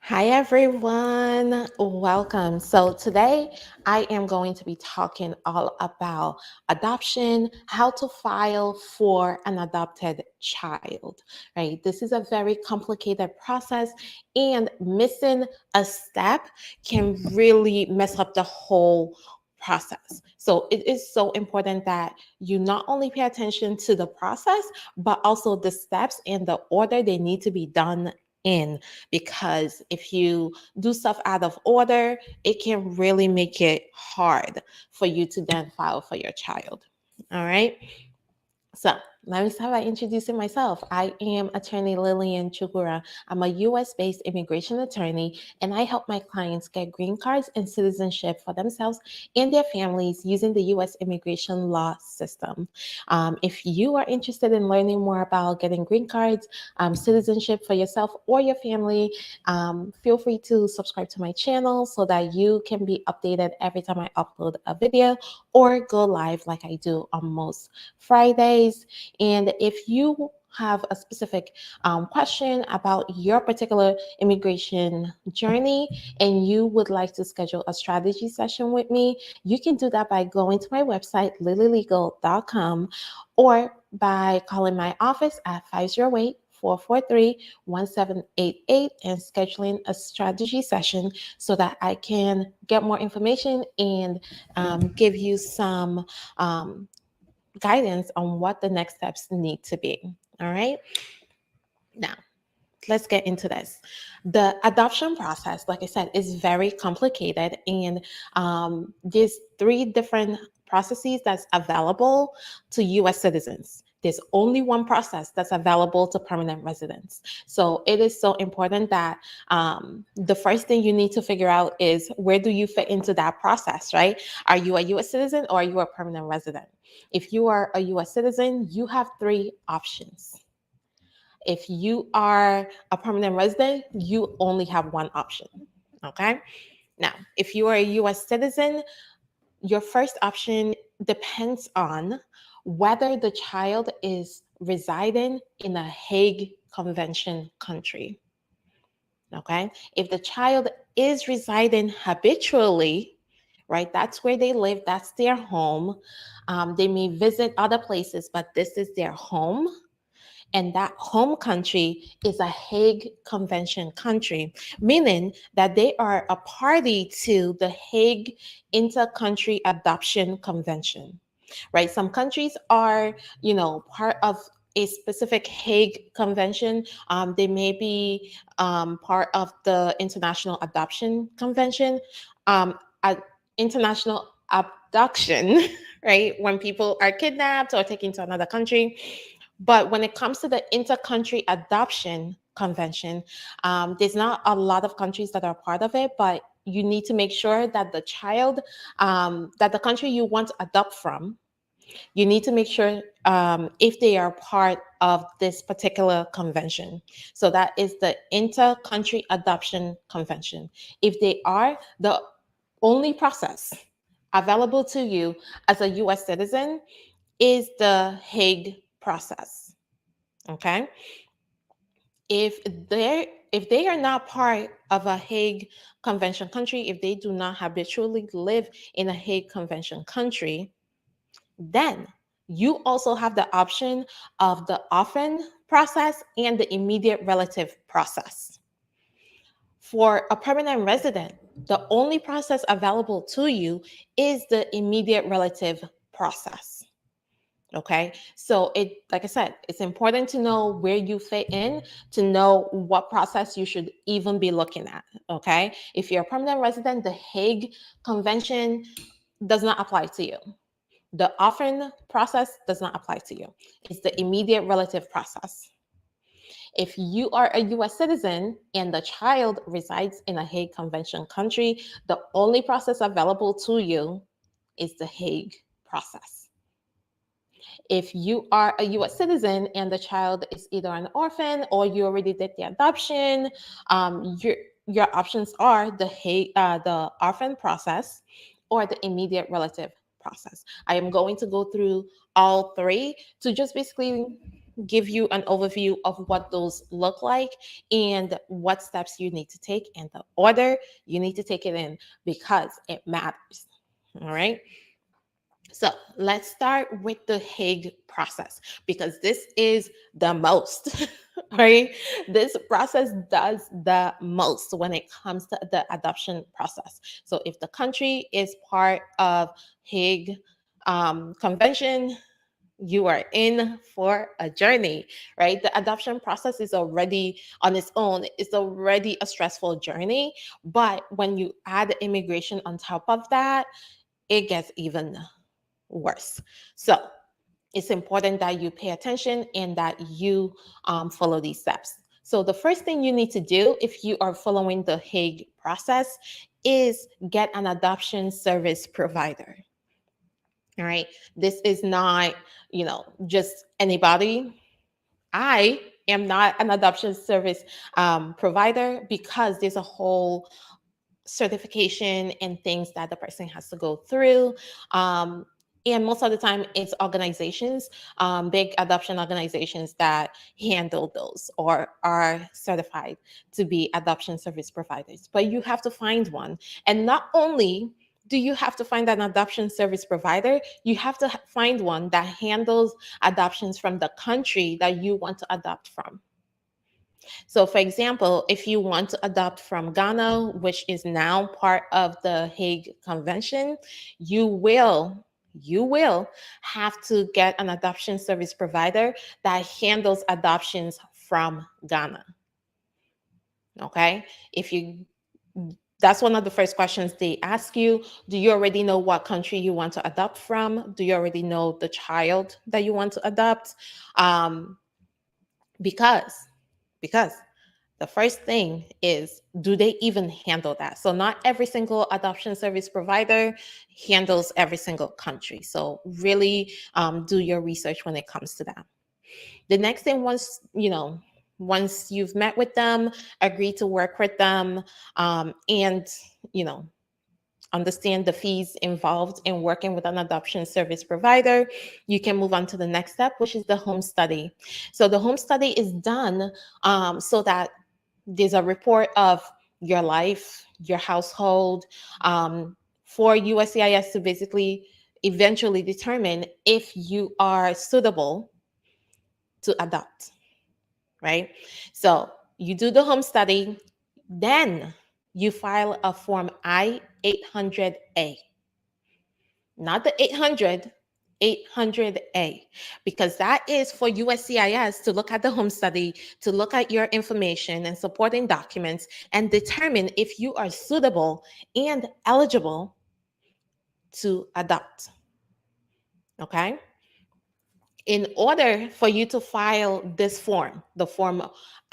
Hi everyone, welcome. So today I am going to be talking all about adoption, how to file for an adopted child, right? This is a very complicated process and missing a step can really mess up the whole process. So it is so important that you not only pay attention to the process, but also the steps and the order they need to be done in, because if you do stuff out of order, it can really make it hard for you to then file for your child. All right. So let me start by introducing myself. I am attorney Lillian Chukura. I'm a US based immigration attorney, and I help my clients get green cards and citizenship for themselves and their families using the US immigration law system. If you are interested in learning more about getting green cards, citizenship for yourself or your family, feel free to subscribe to my channel so that you can be updated every time I upload a video or go live like I do on most Fridays. And if you have a specific question about your particular immigration journey and you would like to schedule a strategy session with me, you can do that by going to my website, lilylegal.com, or by calling my office at 508 443 1788 and scheduling a strategy session so that I can get more information and give you some guidance on what the next steps need to be. All right. Now, let's get into this. The adoption process, like I said, is very complicated, and there's three different processes that's available to U.S. citizens. There's only one process that's available to permanent residents. So it is so important that the first thing you need to figure out is where do you fit into that process, right? Are you a U.S. citizen or are you a permanent resident? If you are a U.S. citizen, you have three options. If you are a permanent resident, you only have one option. Okay. Now, if you are a US citizen, your first option depends on whether the child is residing in a Hague Convention country. Okay. If the child is residing habitually, right, that's where they live, that's their home. They may visit other places, but this is their home, and that home country is a Hague Convention country, meaning that they are a party to the Hague Inter-Country Adoption Convention, right? Some countries are, part of a specific Hague Convention. They may be part of the International Adoption Convention, um, international abduction, right? When people are kidnapped or taken to another country. But when it comes to the Inter-Country Adoption Convention, there's not a lot of countries that are part of it, but you need to make sure that the child, that the country you want to adopt from, you need to make sure if they are part of this particular convention. So that is the Inter-Country Adoption Convention. If they are, the only process available to you as a US citizen is the Hague process. Okay. If they are not part of a Hague Convention country, if they do not habitually live in a Hague Convention country, then you also have the option of the orphan process and the immediate relative process. For a permanent resident, the only process available to you is the immediate relative process. Okay. So like I said, it's important to know where you fit in, to know what process you should even be looking at. Okay. If you're a permanent resident, the Hague Convention does not apply to you. The orphan process does not apply to you. It's the immediate relative process. If you are a US citizen and the child resides in a Hague Convention country, the only process available to you is the Hague process. If you are a US citizen and the child is either an orphan or you already did the adoption, your options are the orphan process or the immediate relative process. I am going to go through all three to just basically give you an overview of what those look like and what steps you need to take and the order you need to take it in, because it matters. All right. So let's start with the Hague process, because this is the most, right? This process does the most when it comes to the adoption process. So if the country is part of Hague Convention, you are in for a journey, right? The adoption process is already on its own, it's already a stressful journey. But when you add immigration on top of that, it gets even worse. So it's important that you pay attention and that you follow these steps. So the first thing you need to do if you are following the Hague process is get an adoption service provider. All right. This is not, just anybody. I am not an adoption service provider, because there's a whole certification and things that the person has to go through. And most of the time, it's organizations, big adoption organizations that handle those or are certified to be adoption service providers. But you have to find one. And not only do you have to find an adoption service provider, you have to find one that handles adoptions from the country that you want to adopt from. So, for example, if you want to adopt from Ghana, which is now part of the Hague Convention, you will have to get an adoption service provider that handles adoptions from Ghana. Okay? If you That's one of the first questions they ask you. Do you already know what country you want to adopt from? Do you already know the child that you want to adopt? Um, because because the first thing is, do they even handle that? So not every single adoption service provider handles every single country. So really do your research when it comes to that. The next thing, once you've met with them, agree to work with them, and you know understand the fees involved in working with an adoption service provider, you can move on to the next step, which is the home study. So the home study is done so that there's a report of your life, your household, for USCIS to basically eventually determine if you are suitable to adopt, right? So you do the home study, then you file a form I-800A, not the 800, 800A, because that is for USCIS to look at the home study, to look at your information and supporting documents and determine if you are suitable and eligible to adopt. Okay? In order for you to file this form, the form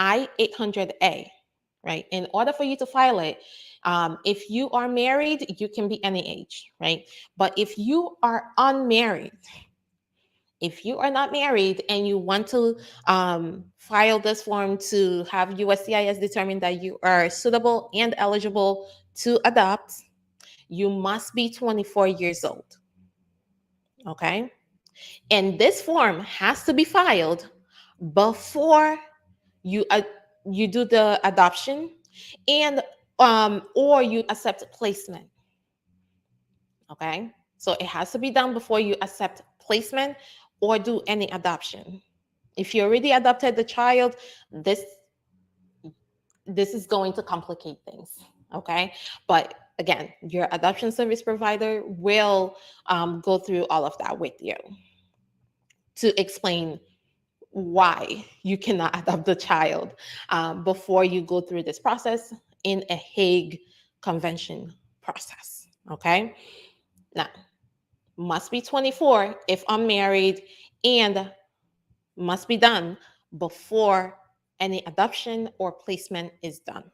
I-800A, right? In order for you to file it, if you are married, you can be any age, right? But if you are unmarried, if you are not married and you want to file this form to have USCIS determine that you are suitable and eligible to adopt, you must be 24 years old. Okay? And this form has to be filed before you you do the adoption and or you accept placement. Okay? So it has to be done before you accept placement or do any adoption. If you already adopted the child, this is going to complicate things. Okay? But again, your adoption service provider will go through all of that with you to explain why you cannot adopt the child before you go through this process in a Hague Convention process. Okay? Now, must be 24 if unmarried, and must be done before any adoption or placement is done.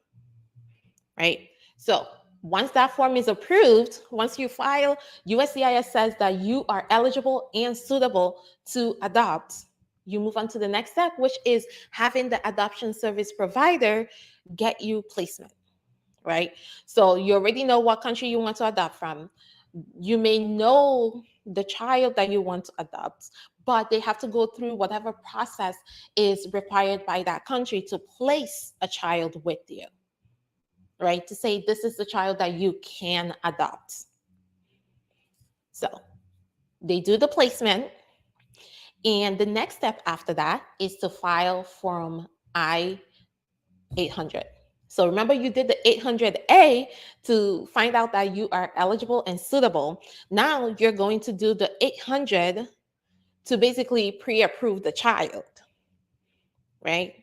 Right? So once that form is approved, once you file, USCIS says that you are eligible and suitable to adopt. You move on to the next step, which is having the adoption service provider get you placement, right? So you already know what country you want to adopt from. You may know the child that you want to adopt, but they have to go through whatever process is required by that country to place a child with you, right? To say this is the child that you can adopt. So they do the placement, and the next step after that is to file Form I-800. So remember, you did the 800A to find out that you are eligible and suitable. Now you're going to do the 800 to basically pre-approve the child, right?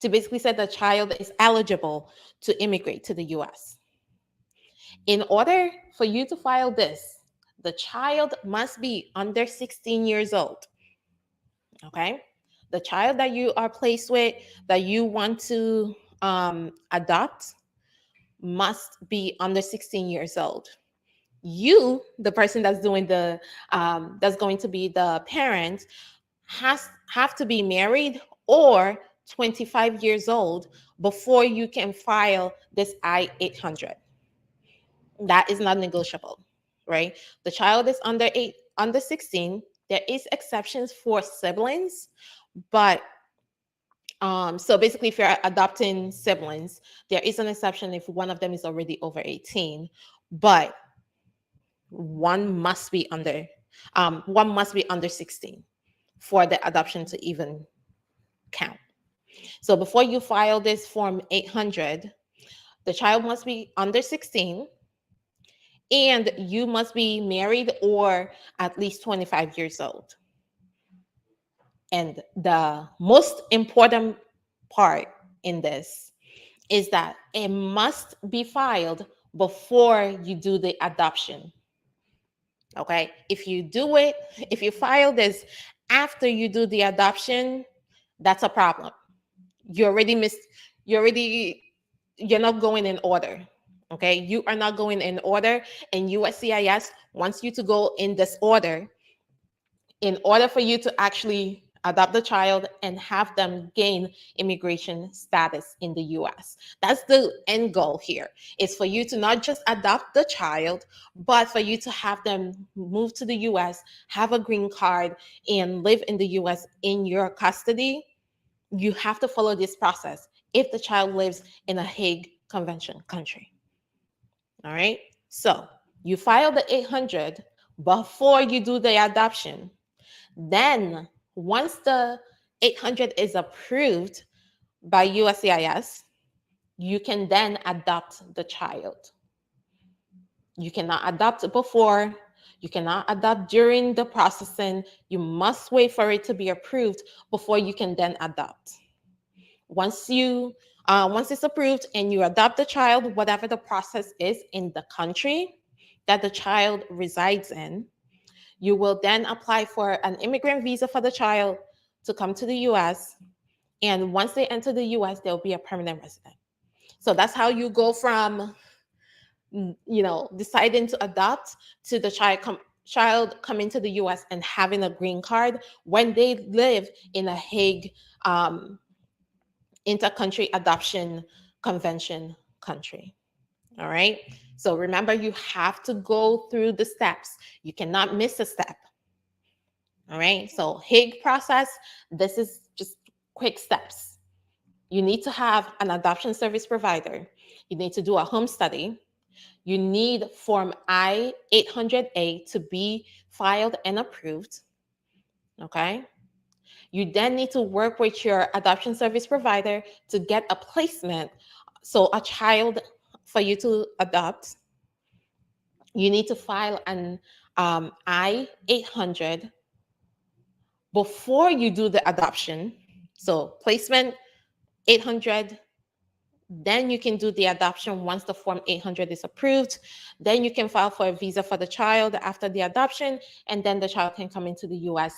To basically say the child is eligible to immigrate to the US. In order for you to file this, the child must be under 16 years old, okay? The child that you are placed with, that you want to adopt, must be under 16 years old. You, the person that's doing the, that's going to be the parent, have to be married or 25 years old before you can file this I-800. That is not negotiable, right? The child is under 16. There is exceptions for siblings, but so basically, if you're adopting siblings, there is an exception if one of them is already over 18, but one must be under 16 for the adoption to even count. So before you file this Form 800, the child must be under 16 and you must be married or at least 25 years old. And the most important part in this is that it must be filed before you do the adoption. Okay? If you file this after you do the adoption, that's a problem. You already missed, you're not going in order. Okay? You are not going in order, and USCIS wants you to go in this order in order for you to actually adopt the child and have them gain immigration status in the US. That's the end goal here, is for you to not just adopt the child, but for you to have them move to the US, have a green card, and live in the US in your custody. You have to follow this process if the child lives in a Hague Convention country. All right? So you file the 800 before you do the adoption. Then, once the 800 is approved by USCIS, you can then adopt the child. You cannot adopt before, you cannot adopt during the processing. You must wait for it to be approved before you can then adopt. Once it's approved and you adopt the child, whatever the process is in the country that the child resides in, you will then apply for an immigrant visa for the child to come to the US. And once they enter the US, they'll be a permanent resident. So that's how you go from, deciding to adopt to the child coming to the US and having a green card when they live in a Hague intercountry adoption convention country. All right. So remember, you have to go through the steps. You cannot miss a step. All right. So Hague process, this is just quick steps. You need to have an adoption service provider. You need to do a home study. You need Form I-800A to be filed and approved. Okay. You then need to work with your adoption service provider to get a placement. So a child for you to adopt, you need to file an I-800 before you do the adoption. So placement 800, then you can do the adoption once the Form 800 is approved. Then you can file for a visa for the child after the adoption, and then the child can come into the US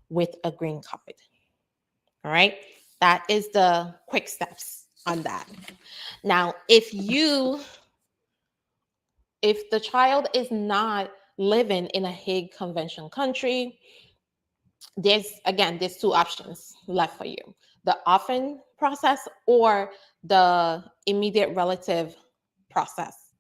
with a green card. All right, that is the quick steps on that. Now, if the child is not living in a Hague Convention country, there's two options left for you: the orphan process or the immediate relative process.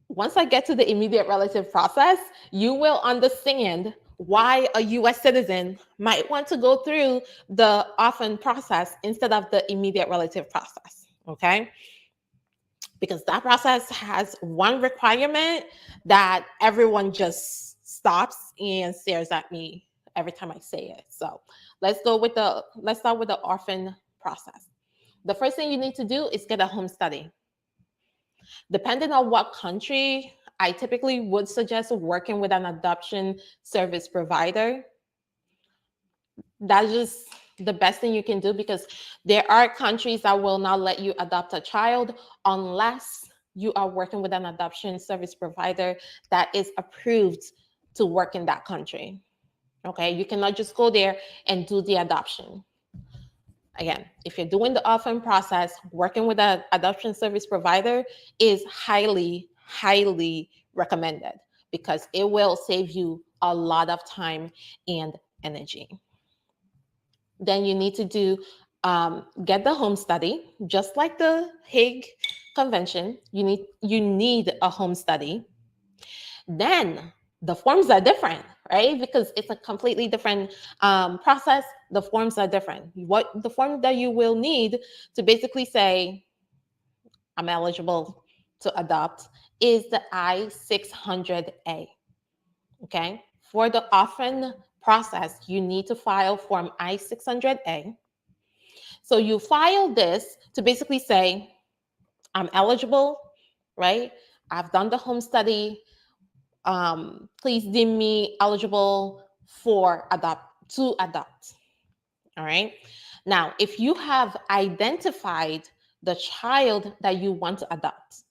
Once I get to the immediate relative process, you will understand why a US citizen might want to go through the orphan process instead of the immediate relative process, okay? Because that process has one requirement that everyone just stops and stares at me every time I say it. So let's start with the orphan process. The first thing you need to do is get a home study. Depending on what country, I typically would suggest working with an adoption service provider. That's just the best thing you can do, because there are countries that will not let you adopt a child unless you are working with an adoption service provider that is approved to work in that country. Okay, you cannot just go there and do the adoption. Again, if you're doing the orphan process, working with an adoption service provider is highly, highly recommended, because it will save you a lot of time and energy. Then you need to get the home study, just like the Hague Convention. You need a home study. Then the forms are different, right? Because it's a completely different process. The forms are different. What the form that you will need to basically say I'm eligible to adopt is the I-600A. Okay. For the orphan process, you need to file Form I-600A. So you file this to basically say, I'm eligible, right? I've done the home study. Please deem me eligible to adopt. All right. Now, if you have identified the child that you want to adopt,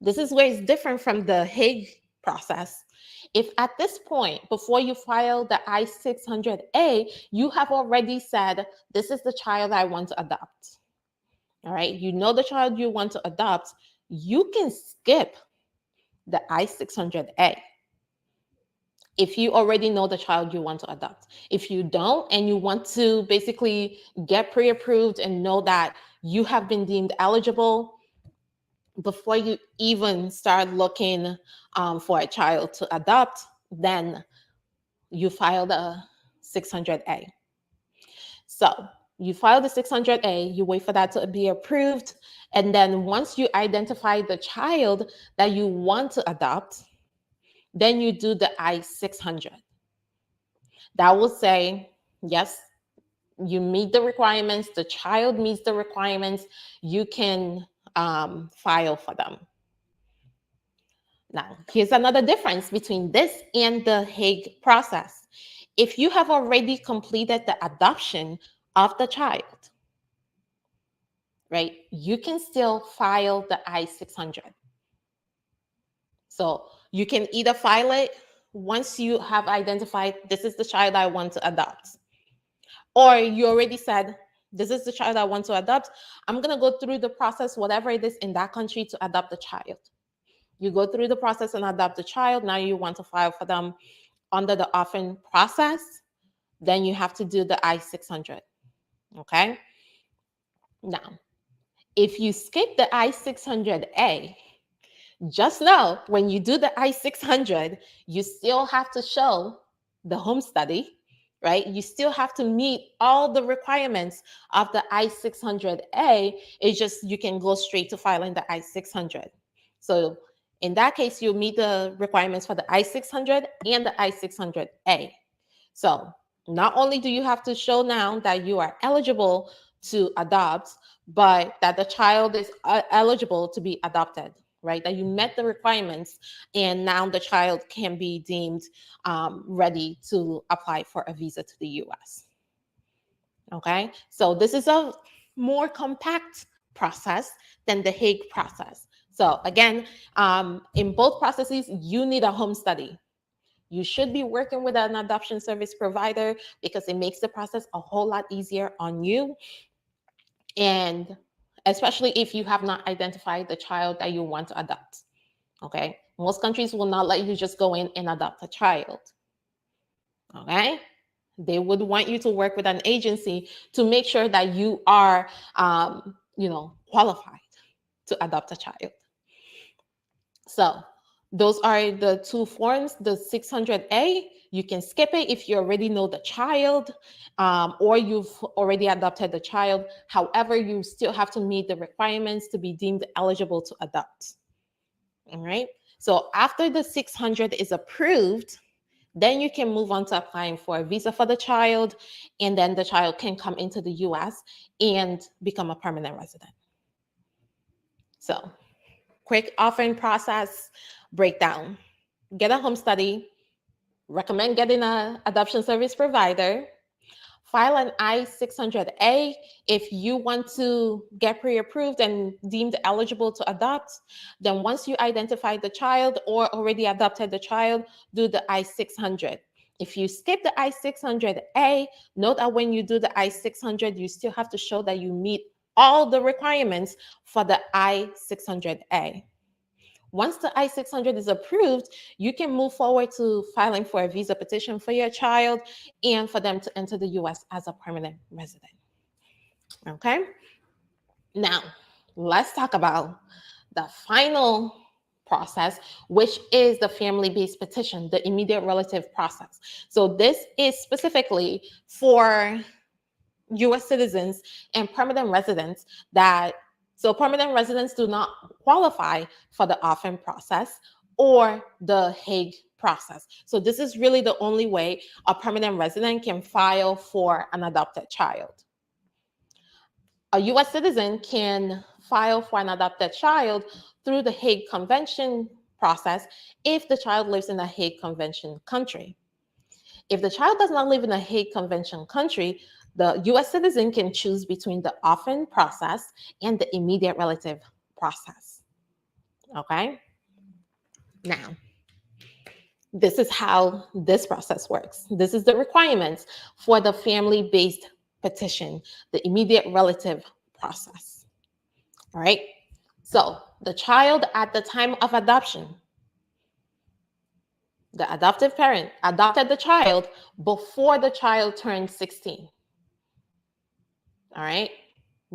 this is where it's different from the Hague process. If at this point, before you file the I-600A, you have already said, this is the child I want to adopt. All right. You know the child you want to adopt, you can skip the I-600A if you already know the child you want to adopt. If you don't, and you want to basically get pre-approved and know that you have been deemed eligible before you even start looking for a child to adopt, then you file the 600A. So you file the 600A, you wait for that to be approved. And then once you identify the child that you want to adopt, then you do the I-600. That will say, yes, you meet the requirements, the child meets the requirements, you can file for them. Now, here's another difference between this and the Hague process. If you have already completed the adoption of the child, right, you can still file the I-600. So you can either file it once you have identified, this is the child I want to adopt, or you already said, this is the child I want to adopt. I'm going to go through the process, whatever it is in that country, to adopt the child. You go through the process and adopt the child. Now you want to file for them under the orphan process. Then you have to do the I-600. Okay. Now, if you skip the I-600A, just know when you do the I-600, you still have to show the home study, right? You still have to meet all the requirements of the I-600A. It's just you can go straight to filing the I-600. So in that case, you meet the requirements for the I-600 and the I-600A. So not only do you have to show now that you are eligible to adopt, but that the child is eligible to be adopted, right? That you met the requirements, and now the child can be deemed ready to apply for a visa to the US. Okay, so this is a more compact process than the Hague process. So again, in both processes, you need a home study. You should be working with an adoption service provider because it makes the process a whole lot easier on you. And especially if you have not identified the child that you want to adopt. Okay. Most countries will not let you just go in and adopt a child. Okay. They would want you to work with an agency to make sure that you are, qualified to adopt a child. So those are the two forms, the 600A You can skip it if you already know the child, or you've already adopted the child. However, you still have to meet the requirements to be deemed eligible to adopt. All right. So after the 600 is approved, then you can move on to applying for a visa for the child, and then the child can come into the US and become a permanent resident. So, quick offering process breakdown. Get a home study, recommend getting an adoption service provider, file an I-600A if you want to get pre-approved and deemed eligible to adopt. Then once you identify the child or already adopted the child, do the I-600. If you skip the I-600A, note that when you do the I-600, you still have to show that you meet all the requirements for the I-600A. Once the I-600 is approved, you can move forward to filing for a visa petition for your child and for them to enter the US as a permanent resident. Okay? Now, let's talk about the final process, which is the family-based petition, the immediate relative process. So this is specifically for US citizens and permanent residents so permanent residents do not qualify for the orphan process or the Hague process. So this is really the only way a permanent resident can file for an adopted child. A US citizen can file for an adopted child through the Hague Convention process if the child lives in a Hague Convention country. If the child does not live in a Hague Convention country, the US citizen can choose between the orphan process and the immediate relative process. Okay? Now, this is how this process works. This is the requirements for the family-based petition, the immediate relative process. All right? So, the child at the time of adoption, the adoptive parent adopted the child before the child turned 16. All right.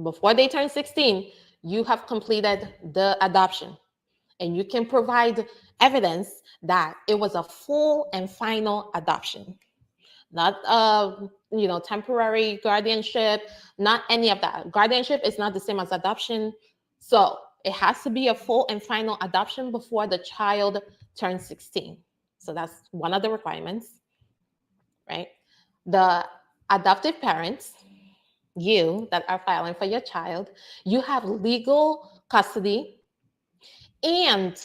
Before they turn 16, you have completed the adoption, and you can provide evidence that it was a full and final adoption, not temporary guardianship, not any of that. Guardianship is not the same as adoption. So it has to be a full and final adoption before the child turns 16. So that's one of the requirements, right? The adoptive parents, you that are filing for your child, you have legal custody, and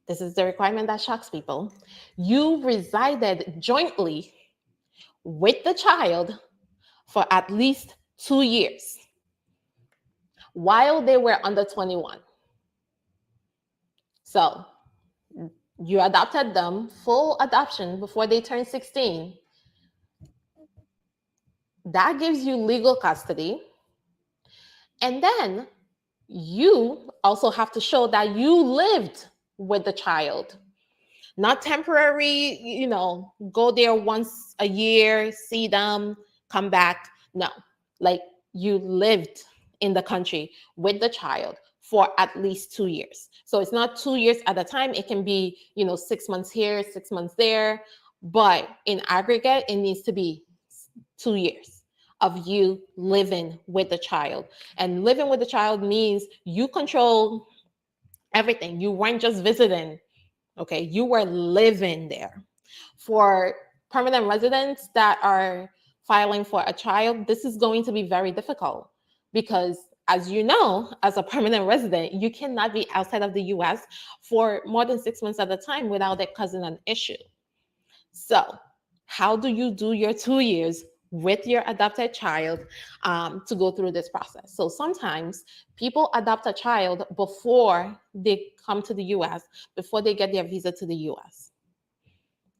this is the requirement that shocks people, you resided jointly with the child for at least 2 years while they were under 21. So you adopted them, full adoption, before they turned 16. That gives you legal custody. And then you also have to show that you lived with the child, not temporary, go there once a year, see them, come back. No, like you lived in the country with the child for at least 2 years. So it's not 2 years at a time. It can be, 6 months here, 6 months there. But in aggregate, it needs to be 2 years of you living with the child. And living with the child means you control everything. You weren't just visiting, okay? You were living there. For permanent residents that are filing for a child, this is going to be very difficult because, as you know, as a permanent resident, you cannot be outside of the US for more than 6 months at a time without it causing an issue. So how do you do your 2 years with your adopted child to go through this process? So sometimes people adopt a child before they come to the US, before they get their visa to the US,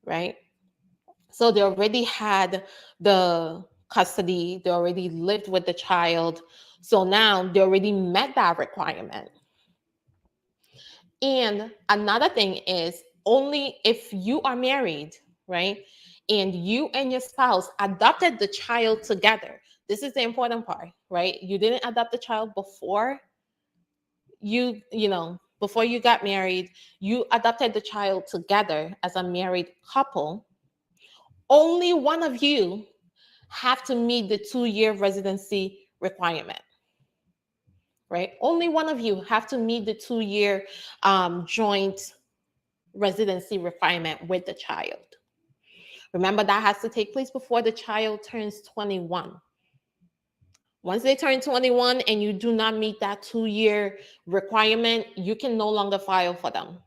right? So they already had the custody, they already lived with the child. So now they already met that requirement. And another thing is, only if you are married, right? And you and your spouse adopted the child together. This is the important part, right? You didn't adopt the child before before you got married. You adopted the child together as a married couple. only one of you have to meet the 2-year residency requirement, right? Only one of you have to meet the 2-year joint residency requirement with the child. Remember, that has to take place before the child turns 21. Once they turn 21 and you do not meet that 2-year requirement, you can no longer file for them.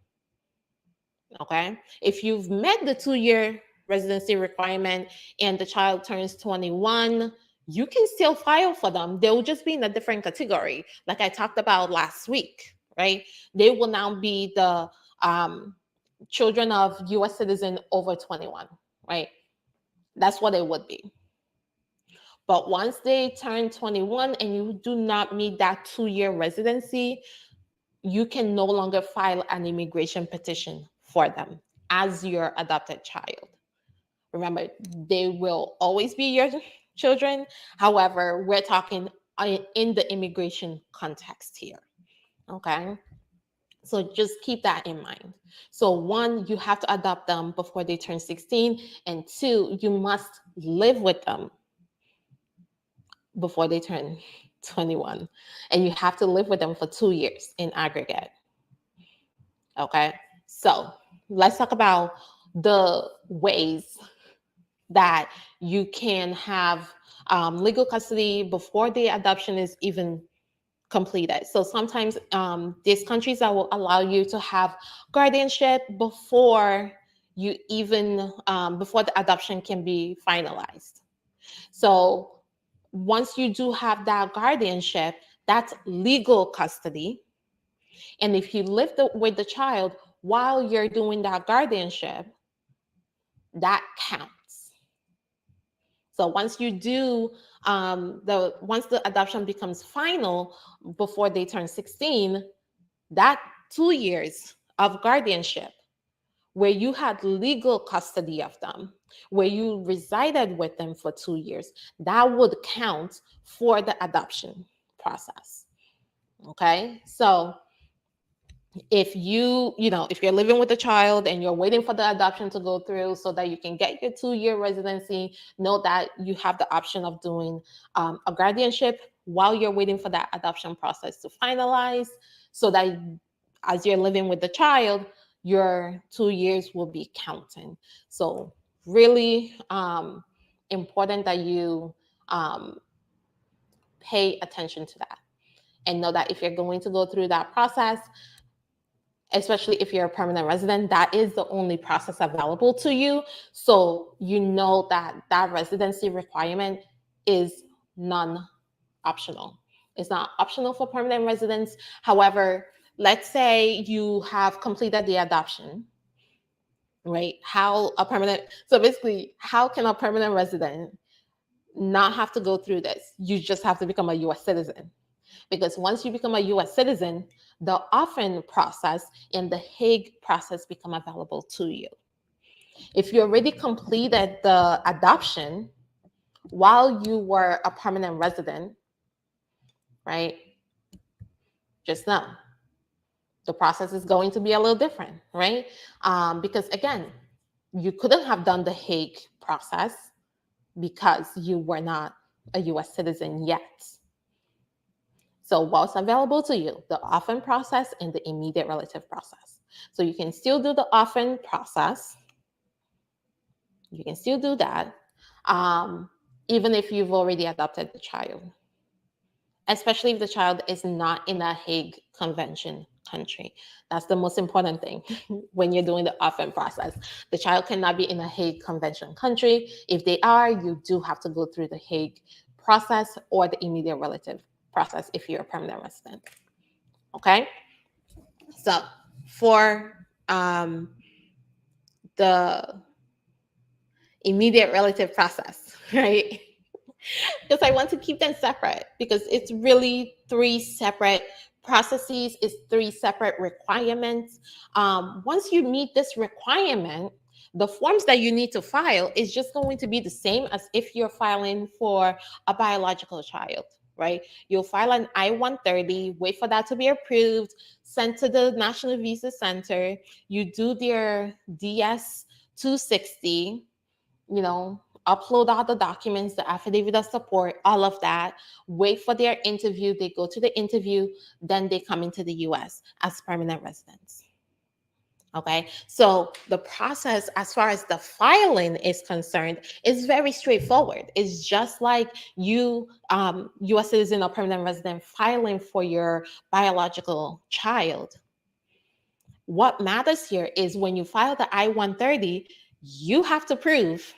Okay? If you've met the 2-year residency requirement and the child turns 21, you can still file for them. They will just be in a different category, like I talked about last week, right? They will now be the children of US citizen over 21, right? That's what it would be. But once they turn 21 and you do not meet that 2-year residency, you can no longer file an immigration petition for them as your adopted child. Remember, they will always be your children. However, we're talking in the immigration context here. Okay? So just keep that in mind. So one, you have to adopt them before they turn 16. And two, you must live with them before they turn 21. And you have to live with them for 2 years in aggregate. Okay, so let's talk about the ways that you can have legal custody before the adoption is even completed. So sometimes there's countries that will allow you to have guardianship before you even before the adoption can be finalized. So once you do have that guardianship, that's legal custody. And if you live with the child while you're doing that guardianship, that counts. So once you do once the adoption becomes final before they turn 16, that 2 years of guardianship where you had legal custody of them, where you resided with them for 2 years, that would count for the adoption process. Okay, so if if you're living with a child and you're waiting for the adoption to go through so that you can get your 2-year residency, know that you have the option of doing a guardianship while you're waiting for that adoption process to finalize, so that as you're living with the child, your 2 years will be counting. So really important that you pay attention to that and know that if you're going to go through that process, especially if you're a permanent resident, that is the only process available to you. So you know that that residency requirement is non-optional. It's not optional for permanent residents. However, let's say you have completed the adoption, right? So basically, how can a permanent resident not have to go through this? You just have to become a US citizen. Because once you become a US citizen, the orphan process and the Hague process become available to you. If you already completed the adoption while you were a permanent resident, right? Just know the process is going to be a little different, right? Because again, you couldn't have done the Hague process because you were not a US citizen yet. So what's available to you? The orphan process and the immediate relative process. So you can still do the orphan process. You can still do that, even if you've already adopted the child, especially if the child is not in a Hague Convention country. That's the most important thing when you're doing the orphan process. The child cannot be in a Hague Convention country. If they are, you do have to go through the Hague process or the immediate relative process if you're a permanent resident. Okay, so for the immediate relative process, right? Because I want to keep them separate, because it's really 3 separate processes, it's 3 separate requirements. Once you meet this requirement, the forms that you need to file is just going to be the same as if you're filing for a biological child, right? You'll file an I-130, wait for that to be approved, sent to the National Visa Center. You do their DS-260, upload all the documents, the affidavit of support, all of that, wait for their interview. They go to the interview, then they come into the US as permanent residents. Okay, so the process as far as the filing is concerned is very straightforward. It's just like you, US citizen or permanent resident, filing for your biological child. What matters here is when you file the I-130, you have to prove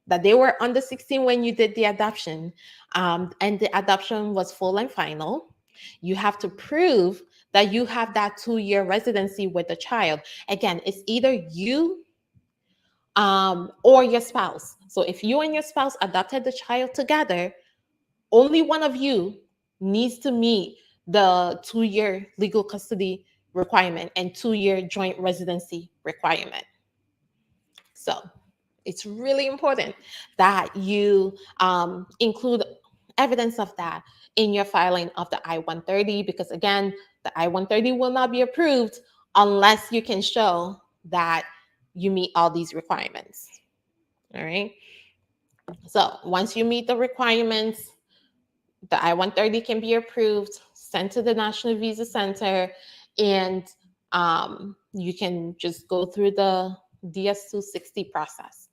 that they were under 16 when you did the adoption, and the adoption was full and final. You have to prove that you have that 2-year residency with the child. Again, it's either you or your spouse. So if you and your spouse adopted the child together, only one of you needs to meet the 2-year legal custody requirement and 2-year joint residency requirement. So it's really important that you include evidence of that in your filing of the I-130, because again, the I-130 will not be approved unless you can show that you meet all these requirements. All right. So once you meet the requirements, the I-130 can be approved, sent to the National Visa Center, and you can just go through the DS-260 process.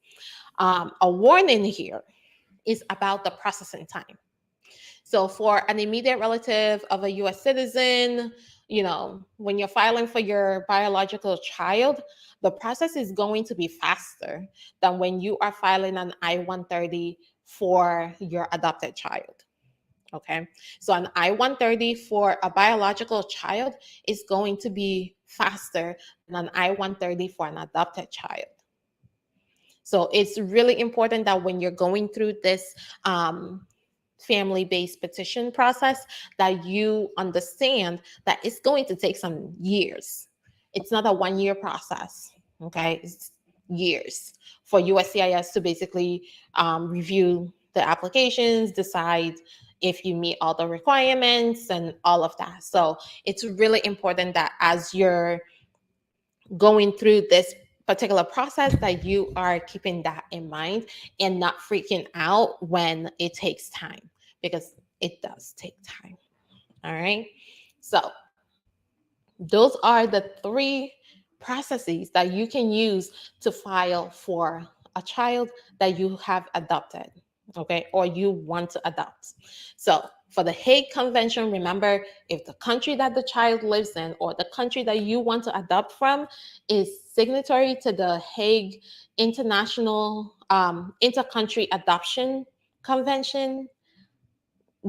A warning here is about the processing time. So for an immediate relative of a US citizen, when you're filing for your biological child, the process is going to be faster than when you are filing an I-130 for your adopted child. Okay, so an I-130 for a biological child is going to be faster than an I-130 for an adopted child. So it's really important that when you're going through this family-based petition process, that you understand that it's going to take some years. It's not a 1-year process, okay? It's years for USCIS to basically review the applications, decide if you meet all the requirements and all of that. So it's really important that as you're going through this particular process, that you are keeping that in mind and not freaking out when it takes time, because it does take time. All right. So those are the 3 processes that you can use to file for a child that you have adopted, okay, or you want to adopt. So for the Hague Convention, remember, if the country that the child lives in or the country that you want to adopt from is signatory to the Hague International Intercountry Adoption Convention,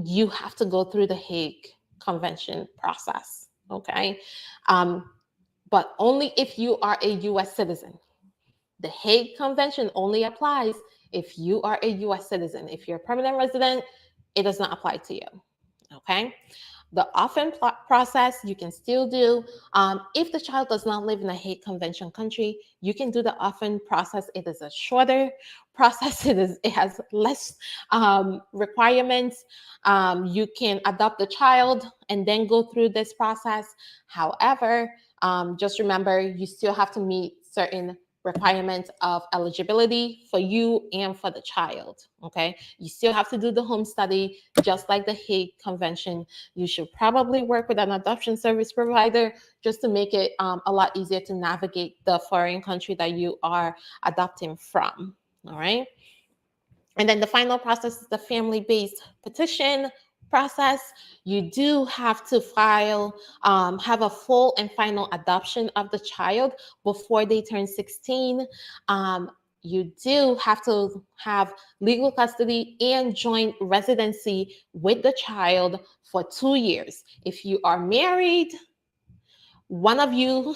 you have to go through the Hague Convention process, okay? But only if you are a US citizen. The Hague Convention only applies if you are a US citizen. If you're a permanent resident, it does not apply to you, okay? The often process you can still do. If the child does not live in a Hague Convention country, you can do the often process. It is a shorter process. It has less requirements. You can adopt the child and then go through this process. However, just remember, you still have to meet certain requirements of eligibility for you and for the child, okay? You still have to do the home study, just like the Hague Convention. You should probably work with an adoption service provider just to make it a lot easier to navigate the foreign country that you are adopting from, all right? And then the final process is the family-based petition process. You do have to file, have a full and final adoption of the child before they turn 16. You do have to have legal custody and joint residency with the child for 2 years. If you are married, one of you,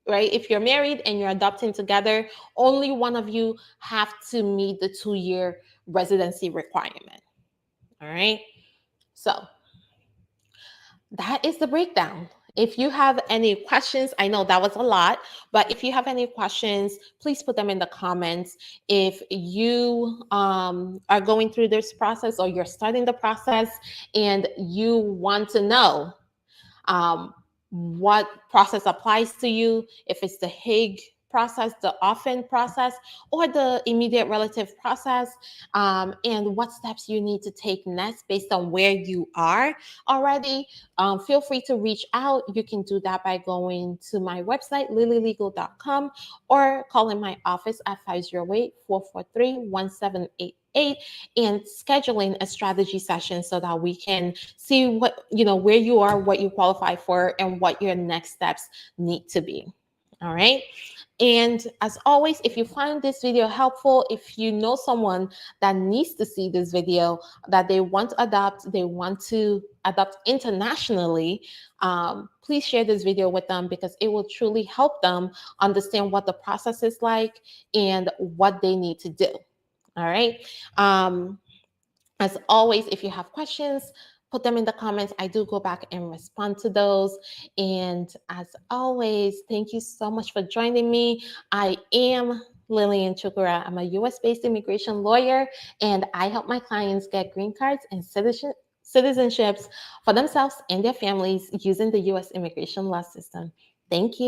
right? If you're married and you're adopting together, only one of you have to meet the 2-year residency requirement. All right. So that is the breakdown. If you have any questions, I know that was a lot, but if you have any questions, please put them in the comments. If you are going through this process or you're starting the process and you want to know what process applies to you, if it's the Hague process, the orphan process, or the immediate relative process, and what steps you need to take next based on where you are already, feel free to reach out. You can do that by going to my website, lilylegal.com, or calling my office at 508-443-1788 and scheduling a strategy session so that we can see what, where you are, what you qualify for, and what your next steps need to be. All right. And as always, if you find this video helpful, if you know someone that needs to see this video, that they want to adopt internationally, please share this video with them, because it will truly help them understand what the process is like and what they need to do. All right. As always, if you have questions, put them in the comments. I do go back and respond to those. And as always, thank you so much for joining me. I am Lillian Chukura. I'm a US-based immigration lawyer, and I help my clients get green cards and citizenships for themselves and their families using the US immigration law system. Thank you.